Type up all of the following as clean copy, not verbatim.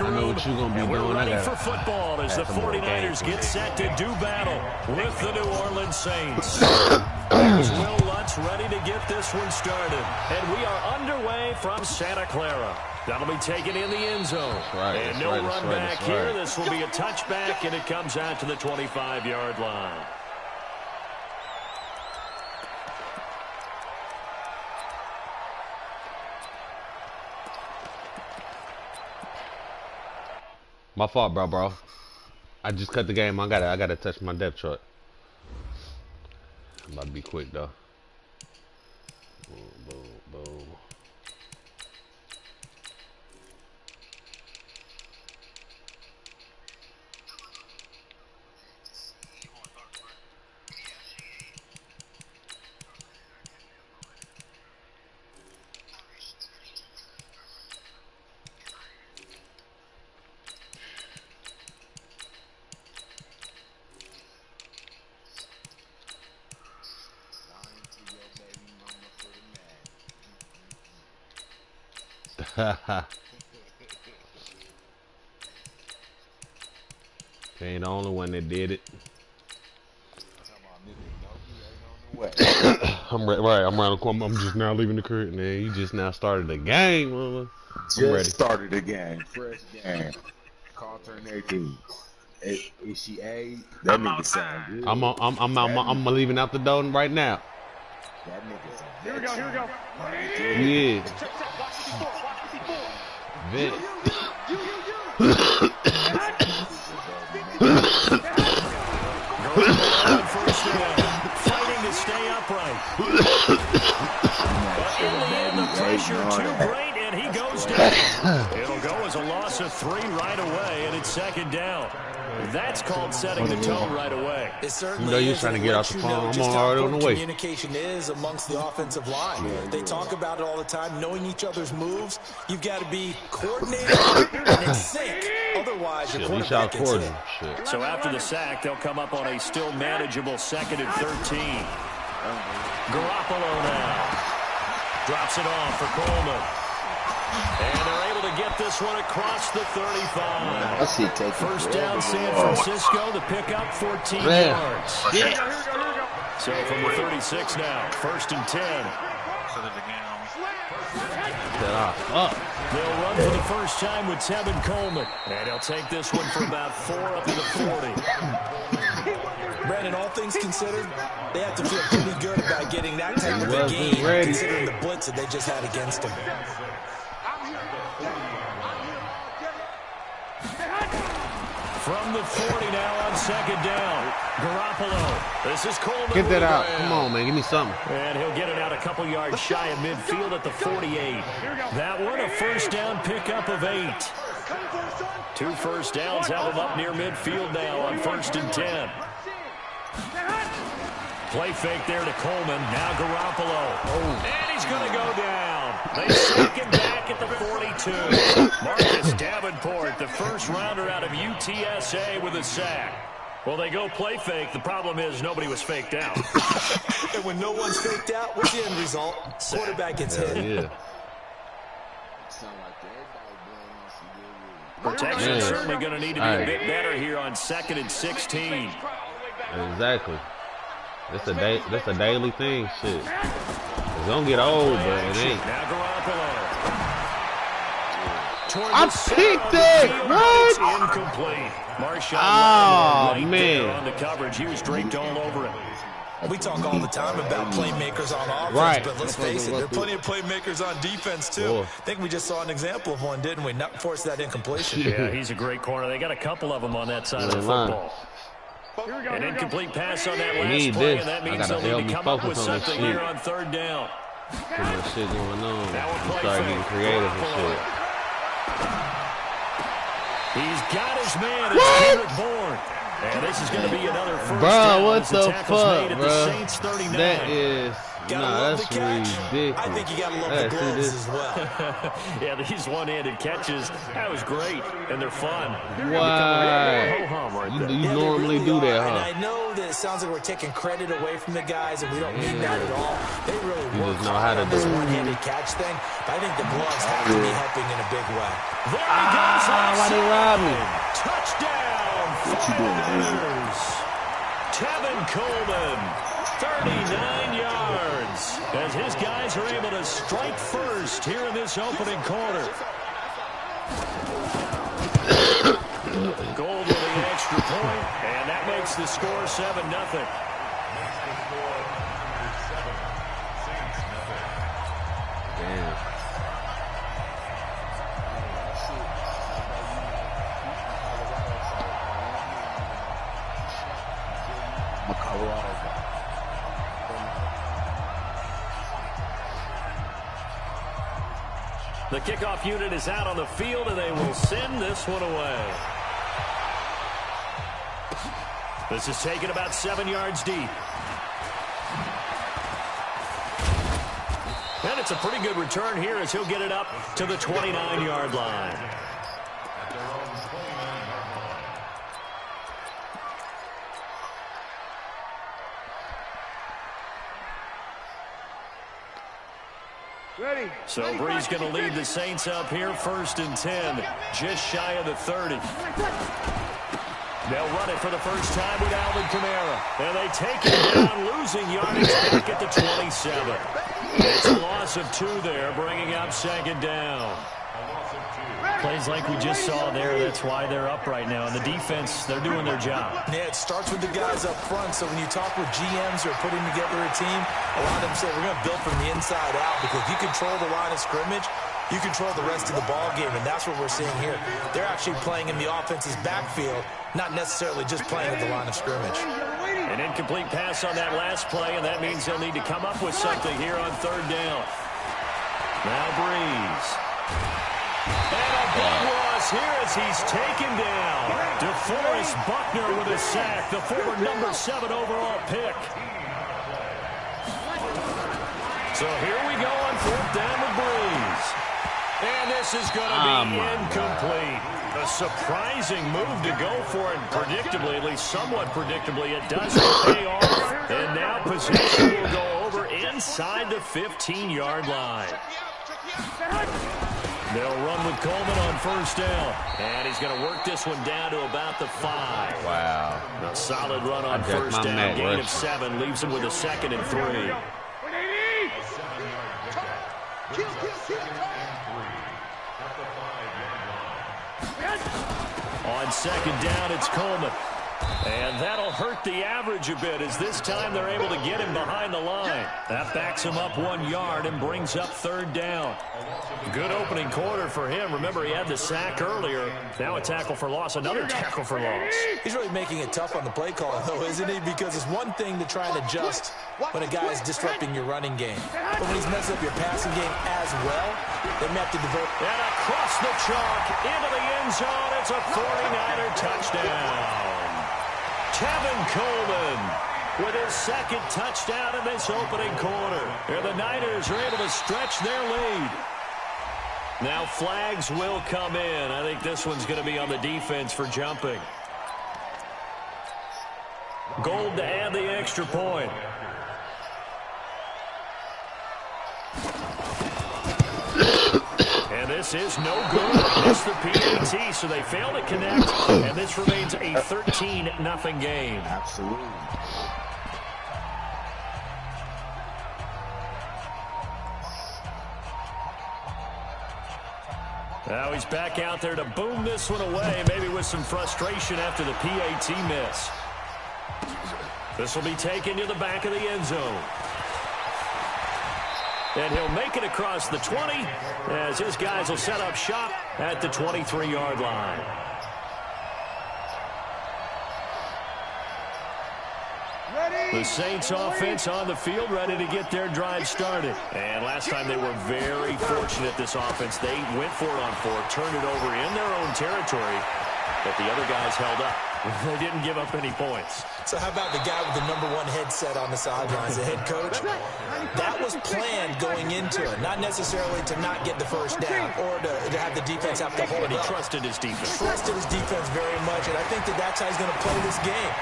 locker room. I know what you're going to be doing. We're ready for football as the 49ers get set to do battle with the New Orleans Saints. There's Will Lutz ready to get this one started. And we are underway from Santa Clara. That'll be taken in the end zone. And no run back here. This will be a touchback, and it comes out to the 25-yard line. My fault, bro. I just cut the game. I gotta touch my depth chart. I'm about to be quick though. Boom, boom, boom. Ain't the only one that did it. I'm ready. Right, I'm around the corner. I'm just now leaving the crib, man. You just now started the game, mama. I'm ready. Started the game. Fresh game. Call turn 18. Is she A? That nigga sound good. I'm leaving out the door right now. That nigga's a Here we go. Yeah. Vet. Fighting to stay upright. But in the end, the pressure too great, and he goes down. It'll go as a loss of 3 right away, and it's second down. That's called setting the tone right away. It certainly you know you're trying to get off the phone. I'm already on the way. Communication is amongst the offensive line. They talk about it all the time, knowing each other's moves. You've got to be coordinated and in sync. Otherwise, your quarterback gets hit. So after the sack, they'll come up on a still manageable 2nd and 13. Garoppolo now drops it off for Coleman. And they're able to get this one across the 35. First down, San Francisco. The pickup, 14 yards. So from the 36 now, 1st and 10. They'll run for the first time with Tevin Coleman. And he'll take this one for about 4 up to the 40. Brandon, all things considered, they have to feel pretty good about getting that type of a game, considering the blitz that they just had against them. From the 40 now on 2nd down. Garoppolo. This is Coleman. Get that out. Come on, man. Give me something. And he'll get it out a couple yards shy of midfield at the 48. That one, a first down pickup of 8. 2 first downs have him up near midfield now on 1st and 10. Play fake there to Coleman. Now Garoppolo. And he's going to go down. They sack him back at the 42. Marcus Davenport, the first rounder out of UTSA with a sack. Well, they go play fake. The problem is nobody was faked out. And when no one's faked out, what's the end result? Quarterback gets hit. Yeah. Protection is certainly going to need to be a bit better here on 2nd and 16. Exactly. That's a daily thing, shit. It's gonna get old, but it ain't. Now Garoppolo. I picked it! What? Incomplete. Marshawn man. On the coverage, he was draped all over it. We talk all the time about playmakers on offense, but let's face it, there are plenty of playmakers on defense, too. I think we just saw an example of one, didn't we? Not force that incompletion. Yeah, he's a great corner. They got a couple of them on that side of the football. An incomplete pass on that last play, and that means they'll need to come up with something here on 3rd down. Too much shit going on. You start getting creative and shit. He's got his man. It's Kendrick Bourne. And this is going to be another first Bro, down. what As the tackle's fuck, made at bro? the Saints 39. That is, that's ridiculous. I think you got to love the gloves as well. Yeah, these one-handed catches, that was great, and they're fun. Why? You normally really do that, are. huh? And I know that it sounds like we're taking credit away from the guys, and we don't mean that at all. They really work just know how to on do this it. one-handed catch thing. But I think the gloves have to be helping in a big way. There he goes. Why they rob me? Touchdown, 49ers. Tevin Coleman, 39 yards, as his guys are able to strike first here in this opening quarter. Gold with the extra point, and that makes the score 7-0. The kickoff unit is out on the field, and they will send this one away. This is taken about 7 yards deep. And it's a pretty good return here as he'll get it up to the 29-yard line. So Bree's going to lead the Saints up here 1st and 10, just shy of the 30. They'll run it for the first time with Alvin Kamara. And they take it down, losing yardage back at the 27. It's a loss of 2 there, bringing up 2nd down. Plays like we just saw there, that's why they're up right now. And the defense, they're doing their job. Yeah, it starts with the guys up front. So when you talk with GMs who are putting together a team, a lot of them say we're going to build from the inside out, because if you control the line of scrimmage, you control the rest of the ball game, and that's what we're seeing here. They're actually playing in the offense's backfield, not necessarily just playing at the line of scrimmage. An incomplete pass on that last play, and that means they'll need to come up with something here on 3rd down. Now Breeze. And a big loss here as he's taken down. DeForest Buckner with a sack, the former number 7 overall pick. So here we go on 4th down with Breeze. And this is going to be incomplete. A surprising move to go for it. Predictably, at least somewhat predictably, it doesn't pay off. And now possession will go over inside the 15-yard line. They'll run with Coleman on 1st down. And he's going to work this one down to about the 5. Wow. A solid run on 1st down. Gain of 7 leaves him with a 2nd and 3. On 2nd down, it's Coleman. And that'll hurt the average a bit, as this time they're able to get him behind the line. That backs him up 1 yard and brings up 3rd down. Good opening quarter for him. Remember, he had the sack earlier. Now a tackle for loss, another tackle for loss. He's really making it tough on the play call, though, isn't he? Because it's one thing to try and adjust when a guy is disrupting your running game. But when he's messing up your passing game as well, they may have to devote. And across the chalk, into the end zone, it's a 49er touchdown. Tevin Coleman with his 2nd touchdown in this opening quarter. And the Niners are able to stretch their lead. Now flags will come in. I think this one's going to be on the defense for jumping. Gold to add the extra point. And this is no good. It's the PAT, so they fail to connect, and this remains a 13-0 game. Absolutely. Now he's back out there to boom this one away, maybe with some frustration after the PAT miss. This will be taken to the back of the end zone. And he'll make it across the 20 as his guys will set up shop at the 23-yard line. The Saints offense on the field ready to get their drive started. And last time they were very fortunate, this offense. They went for it on 4, turned it over in their own territory, but the other guys held up. They didn't give up any points. So how about the guy with the #1 headset on the sidelines, the head coach? That was planned going into it, not necessarily to not get the first down or to have the defense have to hold But he up. trusted his defense. Trusted his defense very much, and I think that's how he's going to play this game.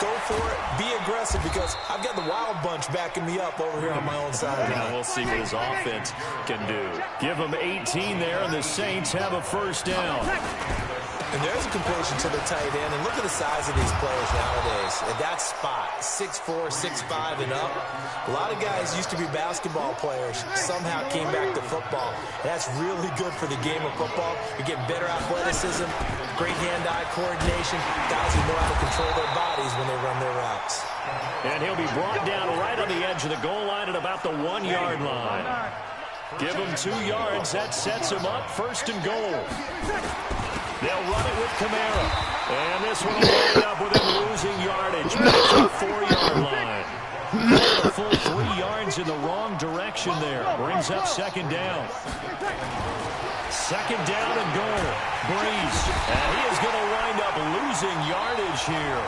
Go for it, be aggressive, because I've got the wild bunch backing me up over here on my own sideline. Now we'll see what his offense can do. Give him 18 there, and the Saints have a first down. And there's a completion to the tight end. And look at the size of these players nowadays. At that spot, 6'4", 6'5", and up. A lot of guys used to be basketball players, somehow came back to football. And that's really good for the game of football. You're getting better athleticism, great hand-eye coordination, guys who know how to control their bodies when they run their routes. And he'll be brought down right on the edge of the goal line at about the 1-yard line. Give him 2 yards. That sets him up 1st and goal. They'll run it with Kamara. And this one will wind up with him losing yardage. But it's a 4-yard line. A full 3 yards in the wrong direction there. Brings up 2nd down. 2nd down and goal. Breeze. And he is going to wind up losing yardage here,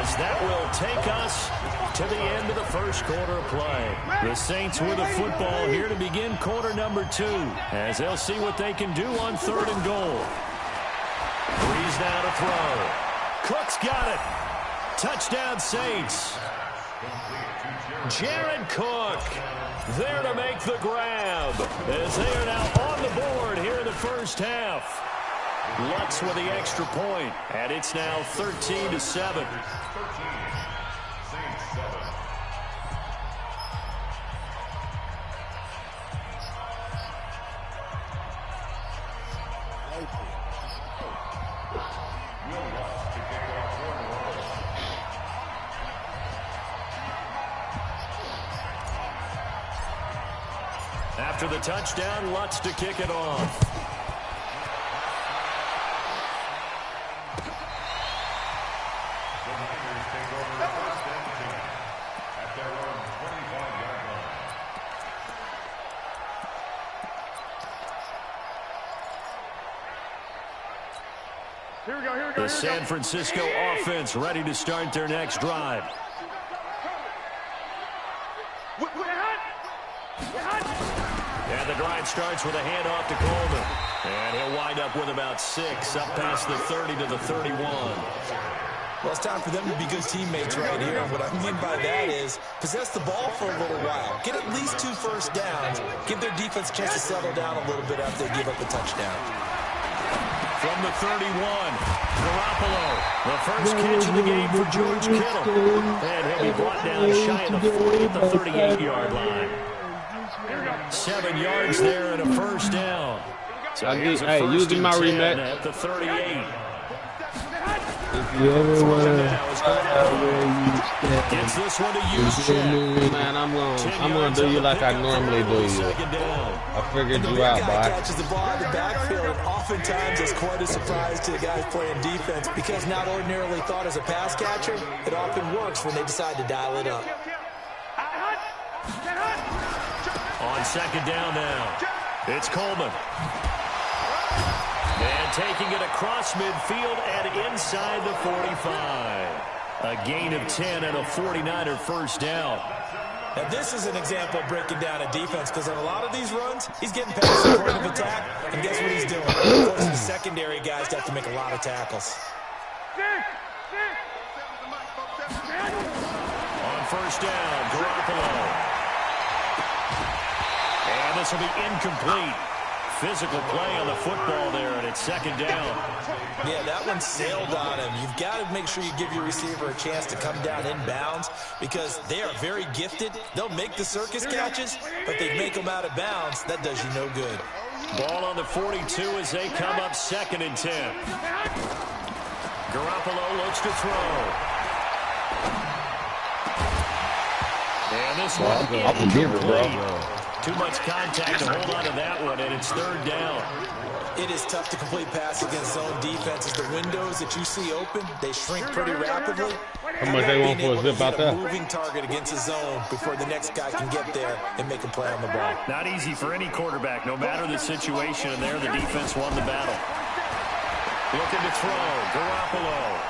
as that will take us to the end of the first quarter of play. The Saints with the football here to begin quarter number 2, as they'll see what they can do on 3rd and goal. Breeze now to throw. Cook's got it. Touchdown Saints. Jared Cook there to make the grab, as they are now on the board here in the first half. Lutz with the extra point, and it's now 13-7. After the touchdown, Lutz to kick it off. The San Francisco offense ready to start their next drive. And the drive starts with a handoff to Coleman. And he'll wind up with about 6, up past the 30 to the 31. Well, it's time for them to be good teammates right here. And what I mean by that is possess the ball for a little while. Get at least 2 first downs. Give their defense a chance to settle down a little bit after they give up the touchdown. From the 31, Garoppolo. The first catch of the game for George Kittle. And he'll be brought down shy of the 40 at the 38-yard line. 7 yards there and a first down. So hey, using my rematch at the 38. If you ever want to gets this one to use check. Man, I'm gonna do you like I normally do you. I figured you out, boy. Catches the ball in the backfield, and oftentimes it's quite a surprise to the guys playing defense, because not ordinarily thought as a pass catcher, it often works when they decide to dial it up. On 2nd down now, it's Coleman. And taking it across midfield and inside the 45. A gain of 10 and a 49er first down. Now this is an example of breaking down a defense, because on a lot of these runs, he's getting past the point of attack, and guess what he's doing? Forcing the secondary guys to have to make a lot of tackles. On 1st down, Garoppolo. And this will be incomplete. Physical play on the football there, and it's 2nd down. Yeah, that one sailed on him. You've got to make sure you give your receiver a chance to come down inbounds, because they are very gifted. They'll make the circus catches, but they make them out of bounds. That does you no good. Ball on the 42 as they come up 2nd and 10. Garoppolo looks to throw. And this one incomplete. Too much contact to hold on to that one, and it's 3rd down. It is tough to complete pass against zone defenses. The windows that you see open, they shrink pretty rapidly. How much they want for a zip out there? Moving target against a zone before the next guy can get there and make a play on the ball. Not easy for any quarterback, no matter the situation, and there the defense won the battle. Looking to throw, Garoppolo.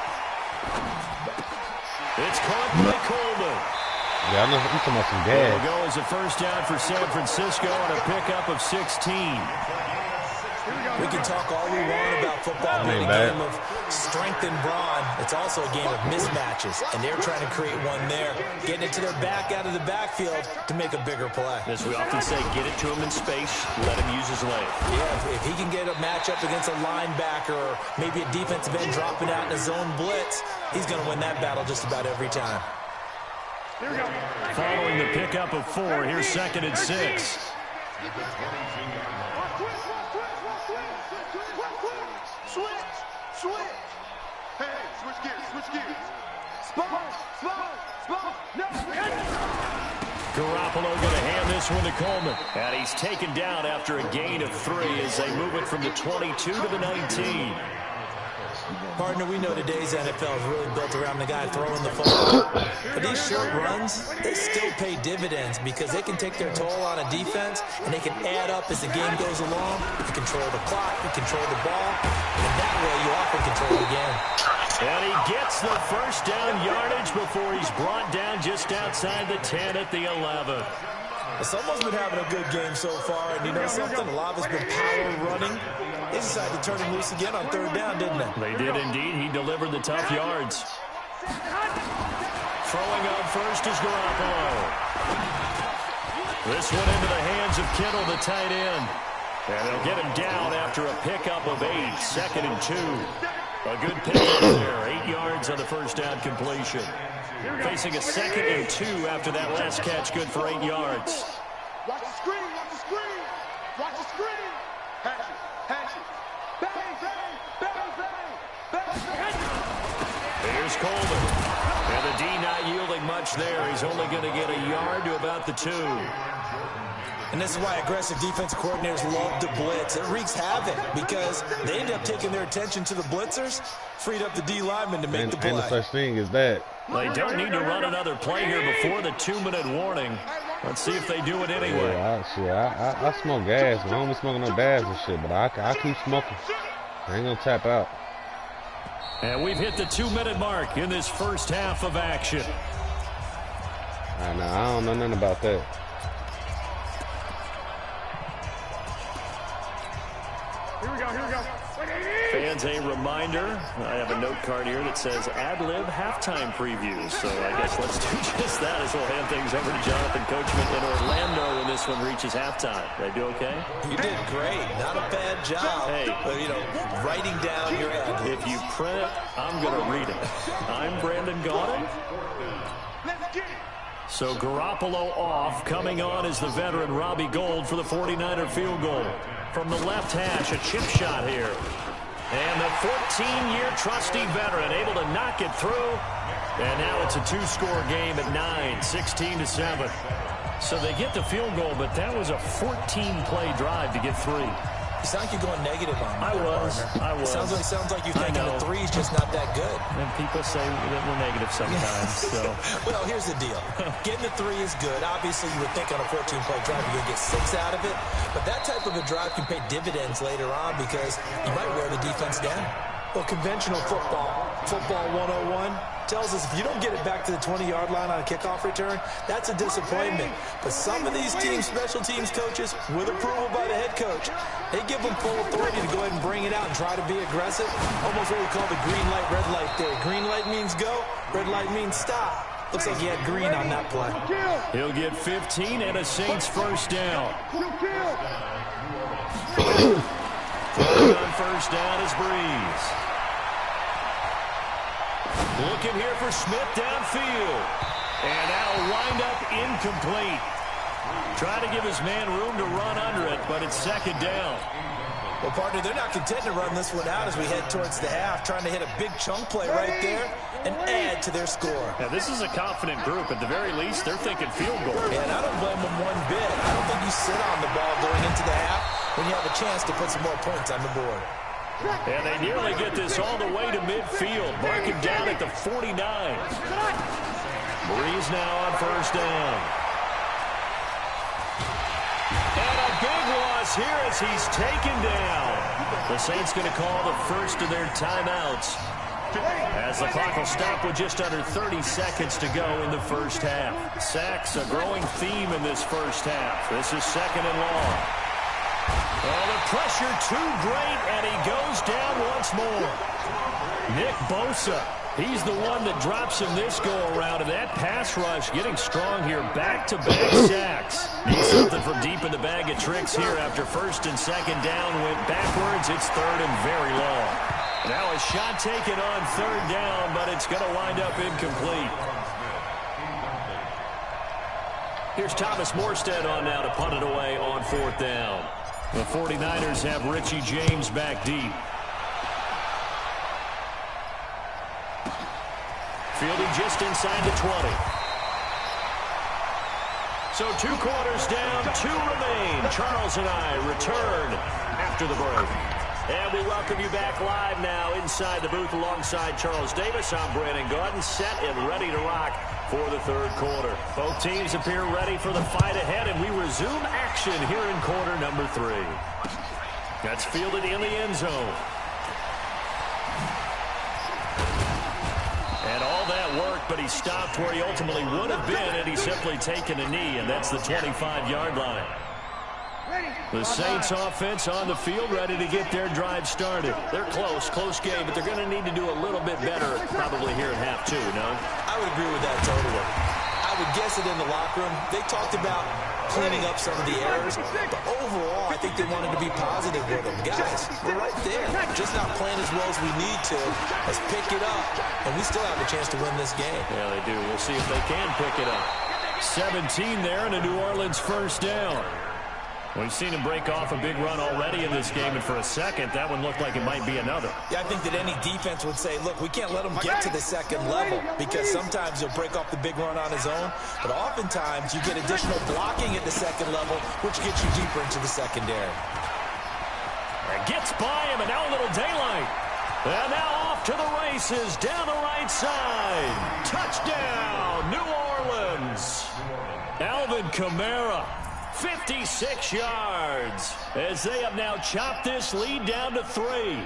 It's caught by Coleman. Yeah, I know I'm talking about some gas. It'll go as a first down for San Francisco on a pickup of 16. We can talk all we want about football being a game of strength and brawn. It's also a game of mismatches, and they're trying to create one there, getting it to their back out of the backfield to make a bigger play. As we often say, get it to him in space, let him use his leg. Yeah, if he can get a matchup against a linebacker or maybe a defensive end dropping out in a zone blitz, he's going to win that battle just about every time. Following the pickup of 4, here's 2nd and 6. Switch. Hey, switch gears. Spot. No. Garoppolo going to hand this one to Coleman. And he's taken down after a gain of 3 as they move it from the 22 to the 19. Partner, we know today's NFL is really built around the guy throwing the football. But these short runs, they still pay dividends because they can take their toll on a defense, and they can add up as the game goes along. If you control the clock, you control the ball, and that way you often control the game. And he gets the first down yardage before he's brought down just outside the 10 at the 11. Someone's been having a good game so far, and you know something? A lot of it's been power running. They decided to turn him loose again on 3rd down, didn't they? They did indeed. He delivered the tough yards. Throwing on first is Garoppolo. This one into the hands of Kittle, the tight end. And they'll get him down after a pickup of 8, 2nd and 2. A good pickup there, 8 yards on the first down completion. Facing a 2nd and 2 after that last catch, good for 8 yards. Watch the screen. Hatch it. Bang. Here's Coleman. And the D not yielding much there. He's only going to get a yard to about the 2. And this is why aggressive defensive coordinators love to blitz. It wreaks havoc because they end up taking their attention to the blitzers, freed up the D lineman to make the play. And the such thing as that. They don't need to run another play here before the 2-minute warning. Let's see if they do it anyway. Yeah, I smoke gas. I don't be smoking no gas and shit, but I keep smoking. I ain't gonna tap out. And we've hit the 2-minute mark in this first half of action. I don't know nothing about that. Here we go. Fans, a reminder, I have a note card here that says ad-lib halftime previews. So I guess let's do just that as we'll hand things over to Jonathan Coachman in Orlando when this one reaches halftime. Did I do okay? You did great. Not a bad job. Hey. But, writing down your ad. If you print it, I'm going to read it. I'm Brandon Gaudin. Let's get it. So Garoppolo off. Coming on is the veteran Robbie Gould for the 49er field goal. From the left hash, a chip shot here. And the 14-year trusty veteran able to knock it through. And now it's a 2-score game at 9, 16-7. So they get the field goal, but that was a 14-play drive to get 3. You sound like you're going negative on me. I was. Sounds like you think the 3's just not that good. And people say that we're negative sometimes. So. Well, here's the deal. Getting the 3 is good. Obviously, you would think on a 14-play drive you're going to get 6 out of it. But that type of a drive can pay dividends later on because you might wear the defense down. Well, conventional football 101, tells us if you don't get it back to the 20-yard line on a kickoff return, that's a disappointment. But some of these teams, special teams coaches, with approval by the head coach, they give them full authority to go ahead and bring it out and try to be aggressive. Almost what we call the green light, red light theory. Green light means go, red light means stop. Looks like he had green on that play. He'll get 15 and a Saints first down. Throwing on first down is Breeze. Looking here for Smith downfield. And now wind up incomplete. Trying to give his man room to run under it, but it's 2nd down. Well, partner, they're not content to run this one out as we head towards the half, trying to hit a big chunk play right there and add to their score. Now, this is a confident group. At the very least, they're thinking field goal. And I don't blame them one bit. I don't think you sit on the ball going into the half when you have a chance to put some more points on the board. And they nearly get this all the way to midfield. Mark him down at the 49. Breeze now on first down. And a big loss here as he's taken down. The Saints going to call the first of their timeouts. As the clock will stop with just under 30 seconds to go in the first half. Sacks, a growing theme in this first half. This is second and long. Oh, the pressure too great, and he goes down once more. Nick Bosa, he's the one that drops him this go-around, and that pass rush getting strong here. Back-to-back sacks. Needs something from deep in the bag of tricks here after first and second down went backwards. It's third and very long. Now a shot taken on third down, but it's going to wind up incomplete. Here's Thomas Morstead on now to punt it away on fourth down. The 49ers have Richie James back deep. Fielding just inside the 20. So 2 quarters down, 2 remain. Charles and I return after the break. And we welcome you back live now inside the booth alongside Charles Davis. I'm Brandon Gordon, set and ready to rock for the third quarter. Both teams appear ready for the fight ahead, and we resume action here in quarter number 3. That's fielded in the end zone. And all that work, but he stopped where he ultimately would have been, and he's simply taken a knee, and that's the 25-yard line. The Saints offense on the field, ready to get their drive started. They're close game, but they're going to need to do a little bit better probably here in half 2, no? I would agree with that totally. I would guess it in the locker room. They talked about cleaning up some of the errors, but overall, I think they wanted to be positive with them. Guys, we're right there. Just not playing as well as we need to. Let's pick it up, and we still have a chance to win this game. Yeah, they do. We'll see if they can pick it up. 17 there and a New Orleans first down. We've seen him break off a big run already in this game, and for a second, that one looked like it might be another. Yeah, I think that any defense would say, look, we can't let him get to the second level, because sometimes he'll break off the big run on his own, but oftentimes you get additional blocking at the second level, which gets you deeper into the secondary. It gets by him, and now a little daylight. And now off to the races, down the right side. Touchdown, New Orleans. Alvin Kamara. 56 yards as they have now chopped this lead down to 3.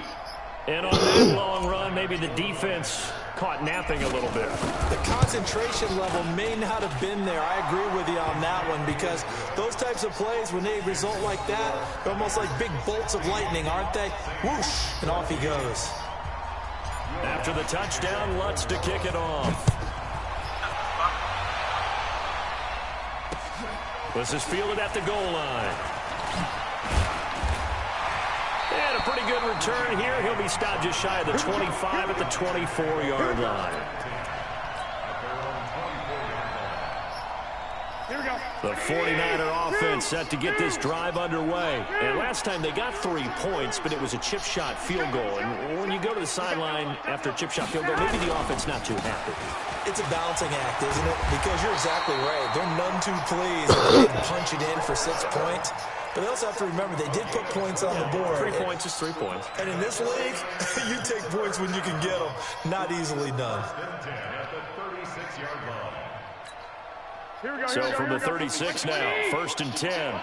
And on that long run, maybe the defense caught napping a little bit. The concentration level may not have been there. I agree with you on that one, because those types of plays, when they result like that, they're almost like big bolts of lightning, aren't they? Whoosh, and off he goes. After the touchdown, Lutz to kick it off. This is fielded at the goal line. And a pretty good return here. He'll be stopped just shy of the 25 at the 24-yard line. The 49er offense set to get this drive underway. And last time they got 3 points, but it was a chip shot field goal. And when you go to the sideline after a chip shot field goal, maybe the offense not too happy. It's a balancing act, isn't it? Because you're exactly right. They're none too pleased if they didn't punch it in for 6 points. But they also have to remember they did put points on the board. 3 points is 3 points. And in this league, you take points when you can get them. Not easily done. So from the 36 now, first and 10.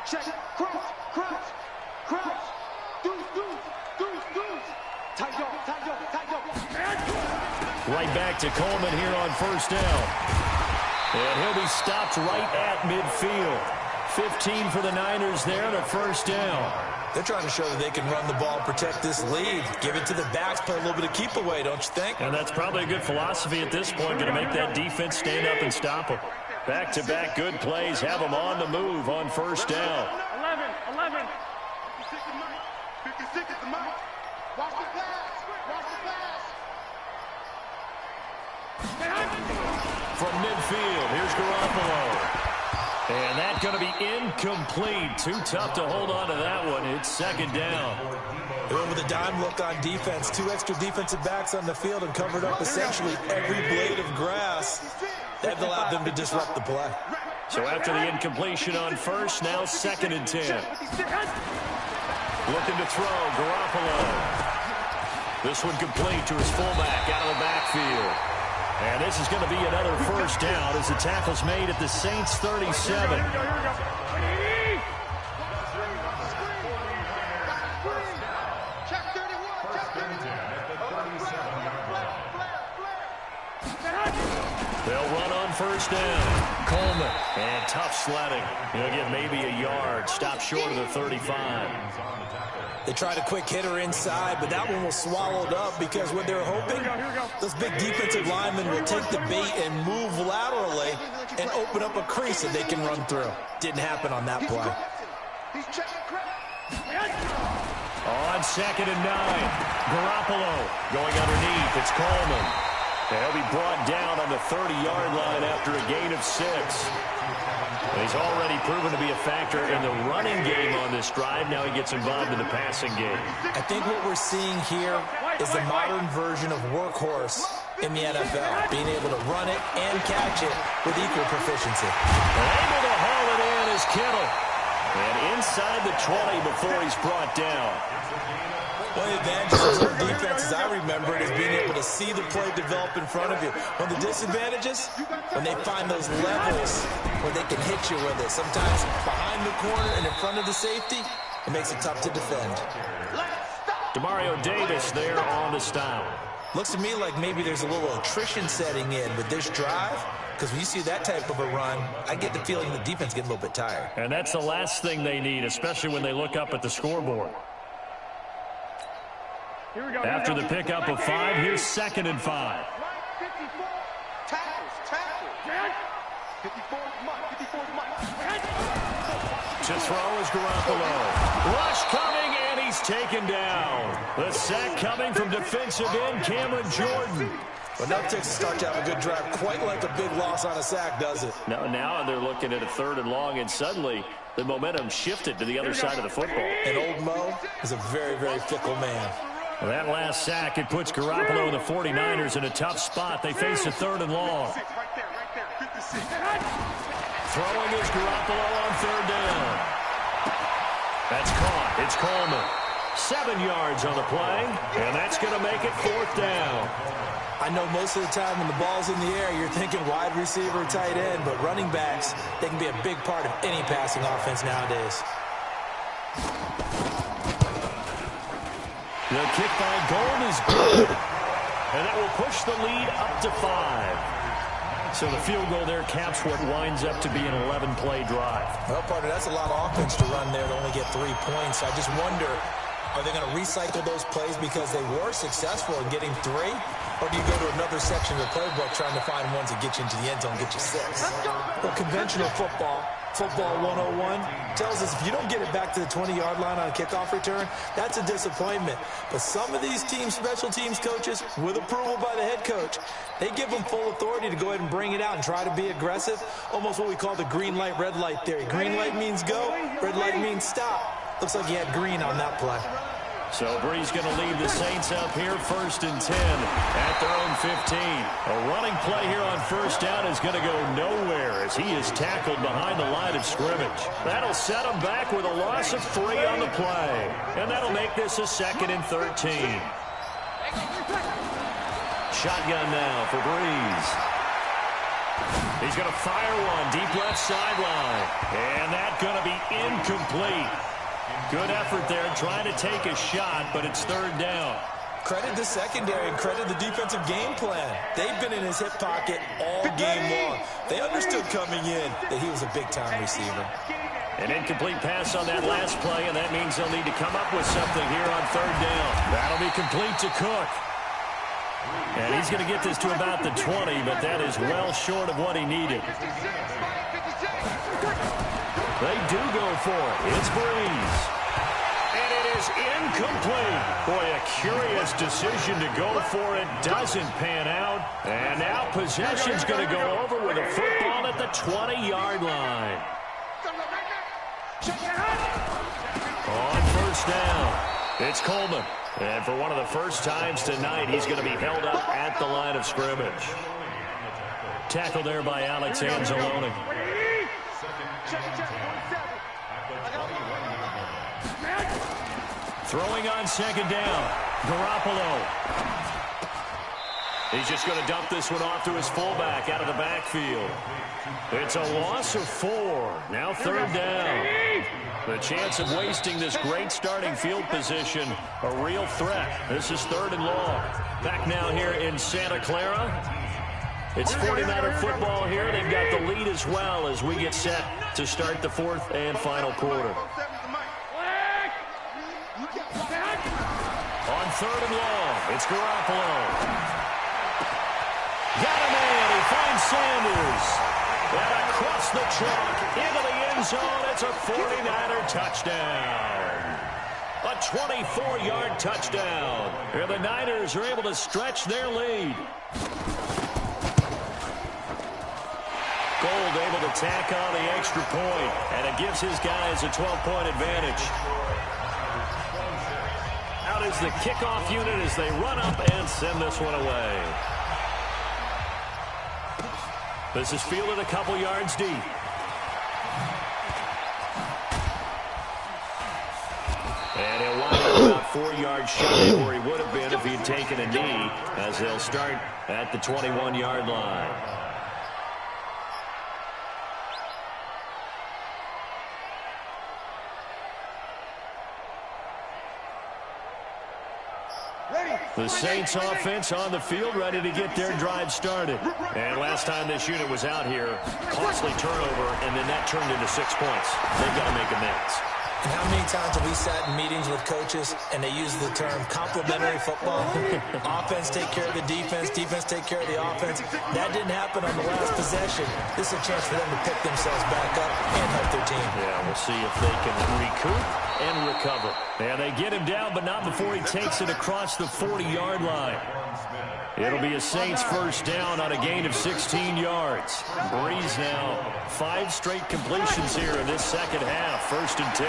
Check, crouch. Right back to Coleman here on first down. And he'll be stopped right at midfield. 15 for the Niners there and a first down. They're trying to show that they can run the ball, protect this lead, give it to the backs, play a little bit of keep away, don't you think? And that's probably a good philosophy at this point, going to make that defense stand up and stop them. Back-to-back good plays, have them on the move on first down. 11. 56 is the mark. Watch the pass. From midfield, here's Garoppolo. And that's going to be incomplete. Too tough to hold on to that one. It's second down. They went with a dime look on defense. 2 extra defensive backs on the field and covered up essentially every blade of grass. That allowed them to disrupt the play. So after the incompletion on first, now second and 10. Looking to throw, Garoppolo. This one complete to his fullback out of the backfield. And this is going to be another first down as the tackle's made at the Saints 37. first down. Coleman. And tough sledding. He'll get maybe a yard. Stop short of the 35. They tried a quick hitter inside, but that one was swallowed up because what they're hoping, those big defensive linemen will take the bait and move laterally and open up a crease that they can run through. Didn't happen on that play. On 2nd and 9, Garoppolo going underneath. It's Coleman. And he'll be brought down on the 30-yard line after a gain of 6. He's already proven to be a factor in the running game on this drive. Now he gets involved in the passing game. I think what we're seeing here is the modern version of workhorse in the NFL, being able to run it and catch it with equal proficiency. Able to haul it in is Kittle. And inside the 20 before he's brought down. One of the advantages of some defenses I remember is being able to see the play develop in front of you. One of the disadvantages, when they find those levels where they can hit you with it. Sometimes behind the corner and in front of the safety, it makes it tough to defend. Demario Davis there on the stop. Looks to me like maybe there's a little attrition setting in with this drive. Because when you see that type of a run, I get the feeling the defense gets a little bit tired. And that's the last thing they need, especially when they look up at the scoreboard. After the pickup of 5, here's 2nd and 5. To throw is Garoppolo. Rush coming, and he's taken down. The sack coming from defensive end Cameron Jordan. But now Texas starts to have a good drive, quite like a big loss on a sack, does it? Now they're looking at a 3rd and long, and suddenly the momentum shifted to the other side of the football. And old Mo is a very, very fickle man. Well, that last sack, it puts Garoppolo and the 49ers in a tough spot. They face a 3rd and long. Throwing is Garoppolo on 3rd down. That's caught. It's Coleman. 7 yards on the play, and that's going to make it 4th down. I know most of the time when the ball's in the air, you're thinking wide receiver, tight end, but running backs, they can be a big part of any passing offense nowadays. The kick by Gold is good, and that will push the lead up to 5. So the field goal there caps what winds up to be an 11-play drive. Well, partner, that's a lot of offense to run there to only get 3 points. I just wonder, are they going to recycle those plays because they were successful in getting 3? Or do you go to another section of the playbook trying to find ones that get you into the end zone, get you 6? Well, conventional football 101, tells us if you don't get it back to the 20-yard line on a kickoff return, that's a disappointment. But some of these teams, special teams coaches, with approval by the head coach, they give them full authority to go ahead and bring it out and try to be aggressive, almost what we call the green light, red light theory. Green light means go, red light means stop. Looks like he had green on that play. So Bree's going to leave the Saints up here 1st and 10 at their own 15. A running play here on 1st down is going to go nowhere as he is tackled behind the line of scrimmage. That'll set him back with a loss of 3 on the play. And that'll make this a 2nd and 13. Shotgun now for Breeze. He's going to fire one deep left sideline. And that's going to be incomplete. Good effort there, trying to take a shot, but it's 3rd down. Credit the secondary and credit the defensive game plan. They've been in his hip pocket all game long. They understood coming in that he was a big-time receiver. An incomplete pass on that last play, and that means they'll need to come up with something here on 3rd down. That'll be complete to Cook. And he's going to get this to about the 20, but that is well short of what he needed. They do go for it. It's Breeze. And it is incomplete. Boy, a curious decision to go for it. Doesn't pan out. And now possession's going to go over with a football at the 20-yard line. On 1st down, it's Coleman. And for one of the first times tonight, he's going to be held up at the line of scrimmage. Tackled there by Alex Anzalone. Throwing on 2nd down, Garoppolo. He's just going to dump this one off to his fullback out of the backfield. It's a loss of 4. Now 3rd down. The chance of wasting this great starting field position, a real threat. This is 3rd and long. Back now here in Santa Clara. It's 49er football here. They've got the lead as well as we get set to start the fourth and final quarter. On third and long, it's Garoppolo. Got a man. He finds Sanders. And across the chalk into the end zone. It's a 49er touchdown. A 24-yard touchdown. And the Niners are able to stretch their lead. Gold able to tack on the extra point, and it gives his guys a 12-point advantage. Out is the kickoff unit as they run up and send this one away. This is fielded a couple yards deep. And he'll wind up about 4 yards shy where he would have been if he'd taken a knee, as they'll start at the 21-yard line. The Saints offense on the field, ready to get their drive started. And last time this unit was out here, costly turnover, and then that turned into 6 points. They've got to make amends. And how many times have we sat in meetings with coaches and they use the term complementary football? Offense take care of the defense, defense take care of the offense. That didn't happen on the last possession. This is a chance for them to pick themselves back up and help their team. Yeah, we'll see if they can recoup and recover. And they get him down, but not before he takes it across the 40-yard line. It'll be a Saints first down on a gain of 16 yards. Breeze now 5 straight completions here in this second half. 1st and 10.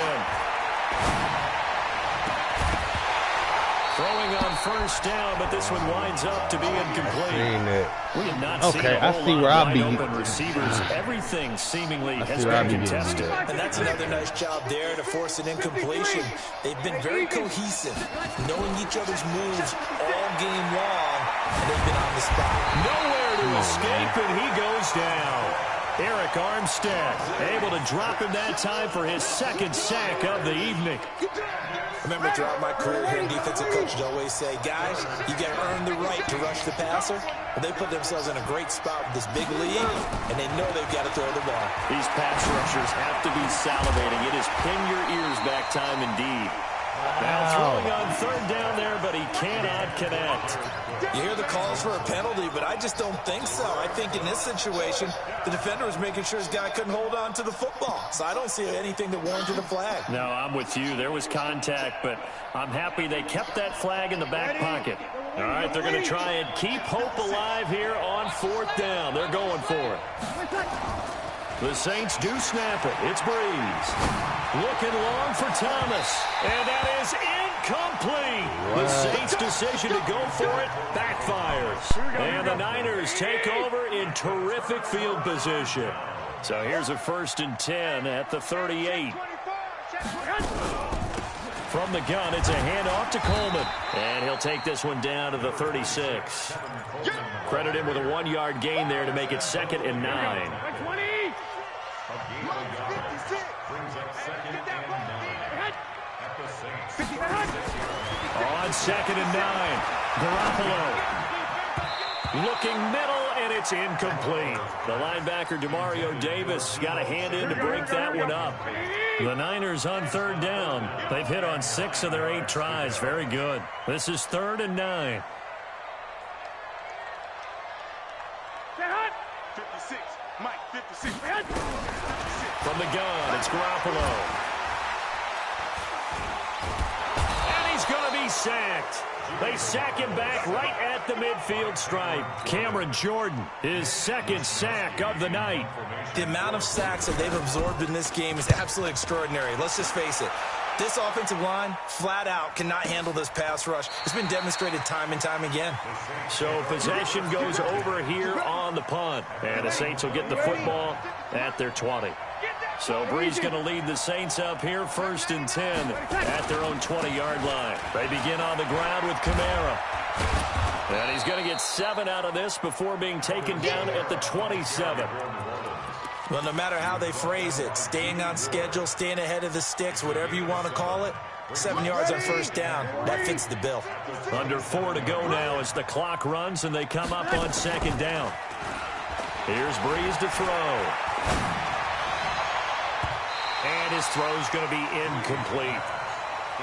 Throwing on first down, but this one winds up to be incomplete. We have not seen a whole lot of wide open receivers. Everything seemingly has been contested. And that's another nice job there to force an incompletion. They've been very cohesive, knowing each other's moves all game long, and they've been on the spot. Nowhere to escape, and he goes down. Eric Armstead able to drop him that time for his 2nd sack of the evening. Remember, throughout my career here, defensive coaches always say, guys, you got to earn the right to rush the passer. But they put themselves in a great spot with this big lead, and they know they've got to throw the ball. These pass rushers have to be salivating. It is pin your ears back time indeed. Now throwing on third down there, but he cannot connect. You hear the calls for a penalty, but I just don't think so. I think in this situation, the defender was making sure his guy couldn't hold on to the football. So I don't see anything that warranted a flag. No, I'm with you. There was contact, but I'm happy they kept that flag in the back pocket. All right, they're going to try and keep hope alive here on 4th down. They're going for it. The Saints do snap it. It's Breeze. Looking long for Thomas. And that is incomplete. The Saints' decision to go for it backfires. And the Niners take over in terrific field position. So here's a 1st and 10 at the 38. From the gun, it's a handoff to Coleman. And he'll take this one down to the 36. Credit him with a 1-yard gain there to make it 2nd and 9. On 2nd and 9, Garoppolo looking middle, and it's incomplete. The linebacker, Demario Davis, got a hand in to break that one up. The Niners on 3rd down. They've hit on 6 of their 8 tries. Very good. This is 3rd and 9. 56, Mike, 56. From the gun, it's Garoppolo. And he's going to be sacked. They sack him back right at the midfield stripe. Cameron Jordan, his 2nd sack of the night. The amount of sacks that they've absorbed in this game is absolutely extraordinary. Let's just face it. This offensive line, flat out, cannot handle this pass rush. It's been demonstrated time and time again. So possession goes over here on the punt. And the Saints will get the football at their 20. So Breeze going to lead the Saints up here, 1st and 10 at their own 20-yard line. They begin on the ground with Kamara. And he's going to get 7 out of this before being taken down at the 27. Well, no matter how they phrase it, staying on schedule, staying ahead of the sticks, whatever you want to call it, 7 yards on first down. That fits the bill. Under 4 to go now as the clock runs and they come up on second down. Here's Breeze to throw. And his throw's going to be incomplete.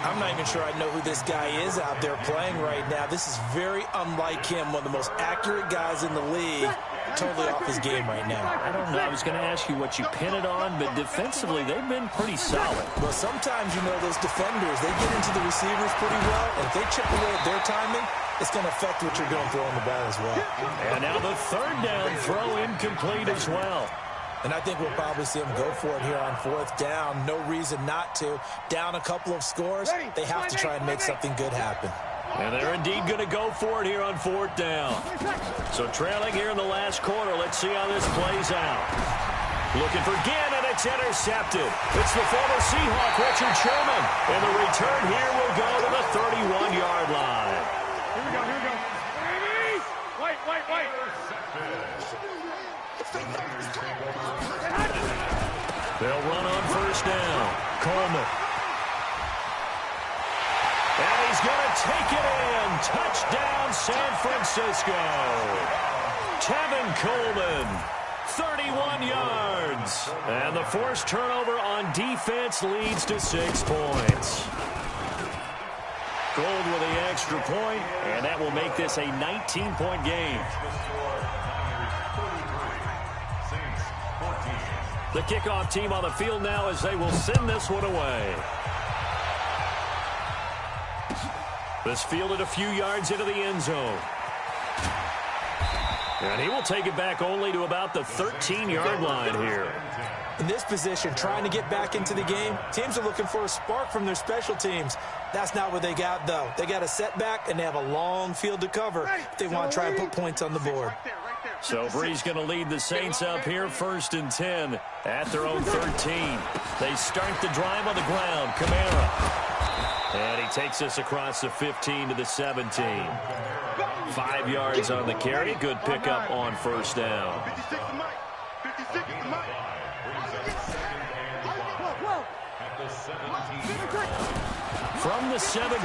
I'm not even sure I know who this guy is out there playing right now. This is very unlike him, one of the most accurate guys in the league. Totally off his game right now. I don't know. I was going to ask you what you pin it on, but defensively, they've been pretty solid. Well, sometimes, you know, those defenders, they get into the receivers pretty well, and if they chip away at their timing, it's going to affect what you're doing throwing the ball as well. And now the third down throw incomplete as well. And I think we'll probably see him go for it here on fourth down. No reason not to. Down a couple of scores, they have to try and make something good happen. And they're indeed going to go for it here on fourth down. So trailing here in the last quarter. Let's see how this plays out. Looking for Ginn, and it's intercepted. It's the former Seahawk, Richard Sherman. And the return here will go to the 31-yard line. Here we go, here we go. Wait. They'll run on first down. Coleman. And he's going to take it in. Touchdown, San Francisco. Tevin Coleman, 31 yards. And the forced turnover on defense leads to 6 points. Gold with the extra point, and that will make this a 19-point game. The kickoff team on the field now as they will send this one away. This fielded a few yards into the end zone. And he will take it back only to about the 13-yard line here. In this position, trying to get back into the game, teams are looking for a spark from their special teams. That's not what they got, though. They got a setback, and they have a long field to cover if they want to try and put points on the board. So Breeze going to lead the Saints up here, 1st and 10 at their own 13. They start the drive on the ground. Kamara. And he takes us across the 15 to the 17. 5 yards on the carry. Good pickup on first down. 56 to Mike. 56 to Mike. From the 17,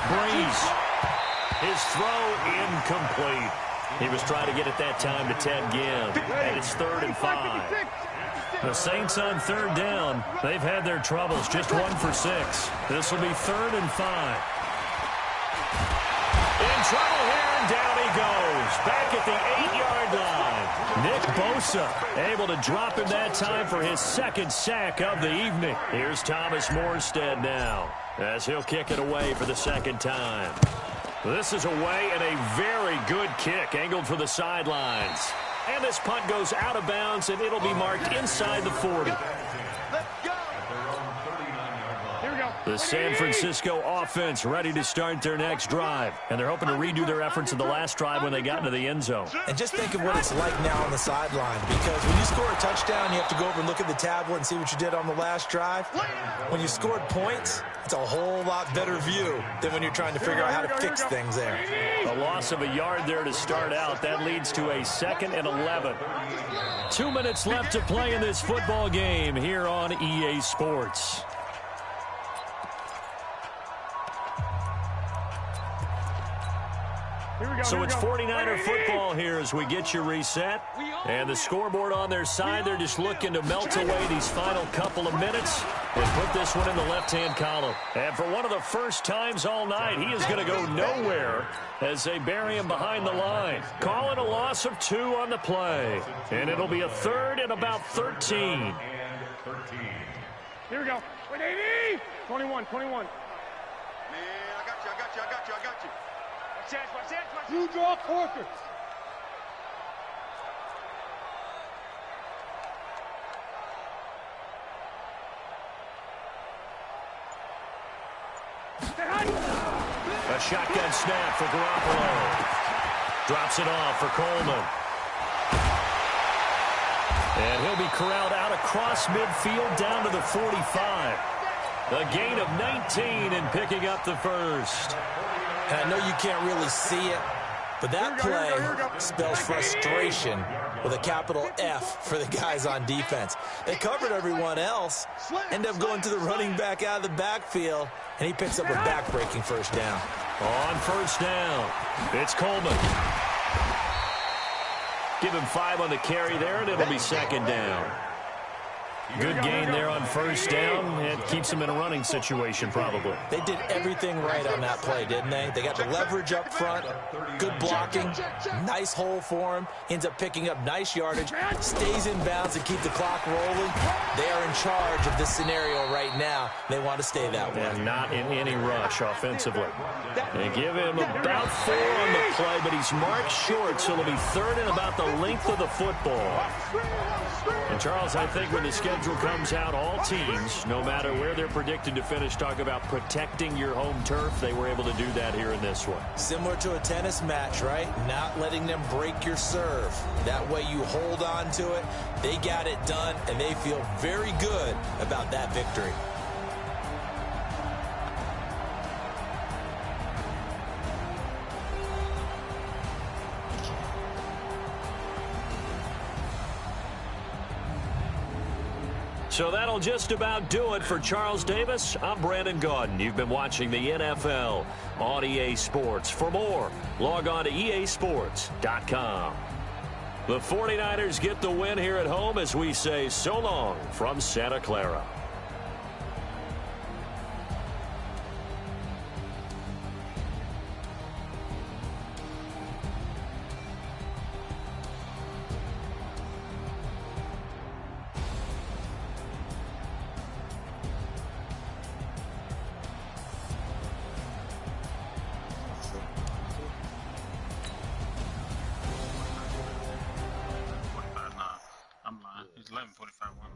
Breeze. His throw incomplete. He was trying to get it that time to Ted Ginn. And it's 3rd and 5. The Saints on third down. They've had their troubles. Just 1 for 6. This will be 3rd and 5. In trouble here, and down he goes. Back at the 8-yard line. Nick Bosa able to drop him that time for his 2nd sack of the evening. Here's Thomas Morstead now as he'll kick it away for the 2nd time. This is away and a very good kick angled for the sidelines. And this punt goes out of bounds, and it'll be marked inside the 40. The San Francisco offense ready to start their next drive. And they're hoping to redo their efforts in the last drive when they got into the end zone. And just think of what it's like now on the sideline. Because when you score a touchdown, you have to go over and look at the tablet and see what you did on the last drive. When you scored points, it's a whole lot better view than when you're trying to figure out how to fix things there. A loss of a yard there to start out. That leads to a 2nd and 11. 2 minutes left to play in this football game here on EA Sports. So it's 49er football here as we get you reset. And the scoreboard on their side, they're just looking to melt away these final couple of minutes and put this one in the left-hand column. And for one of the first times all night, he is going to go nowhere as they bury him behind the line. Call it a loss of 2 on the play. And it'll be a 3rd and about 13. Here we go. Wait, 80. 21. Man, I got you. Watch that. You draw quarters. A shotgun snap for Garoppolo. Drops it off for Coleman. And he'll be corralled out across midfield down to the 45. A gain of 19 and picking up the 1st. And I know you can't really see it, But that play spells frustration with a capital F for the guys on defense. They covered everyone else, end up going to the running back out of the backfield, and he picks up a back-breaking first down. On first down, it's Coleman. Give him 5 on the carry there, and it'll be second down. Good gain there on first down. It keeps him in a running situation, probably. They did everything right on that play, didn't they? They got the leverage up front, good blocking, nice hole for him, ends up picking up nice yardage, stays in bounds and keep the clock rolling. They are in charge of this scenario right now. They want to stay that way. And not in any rush offensively. They give him about 4 on the play, but he's marked short, so it'll be third and about the length of the football. And, Charles, I think when the schedule comes out, all teams, no matter where they're predicted to finish, talk about protecting your home turf. They were able to do that here in this one. Similar to a tennis match, right? Not letting them break your serve. That way you hold on to it. They got it done, and they feel very good about that victory. So that'll just about do it for Charles Davis. I'm Brandon Gaudin. You've been watching the NFL on EA Sports. For more, log on to easports.com. The 49ers get the win here at home as we say so long from Santa Clara. I'm lying. It's 11:45.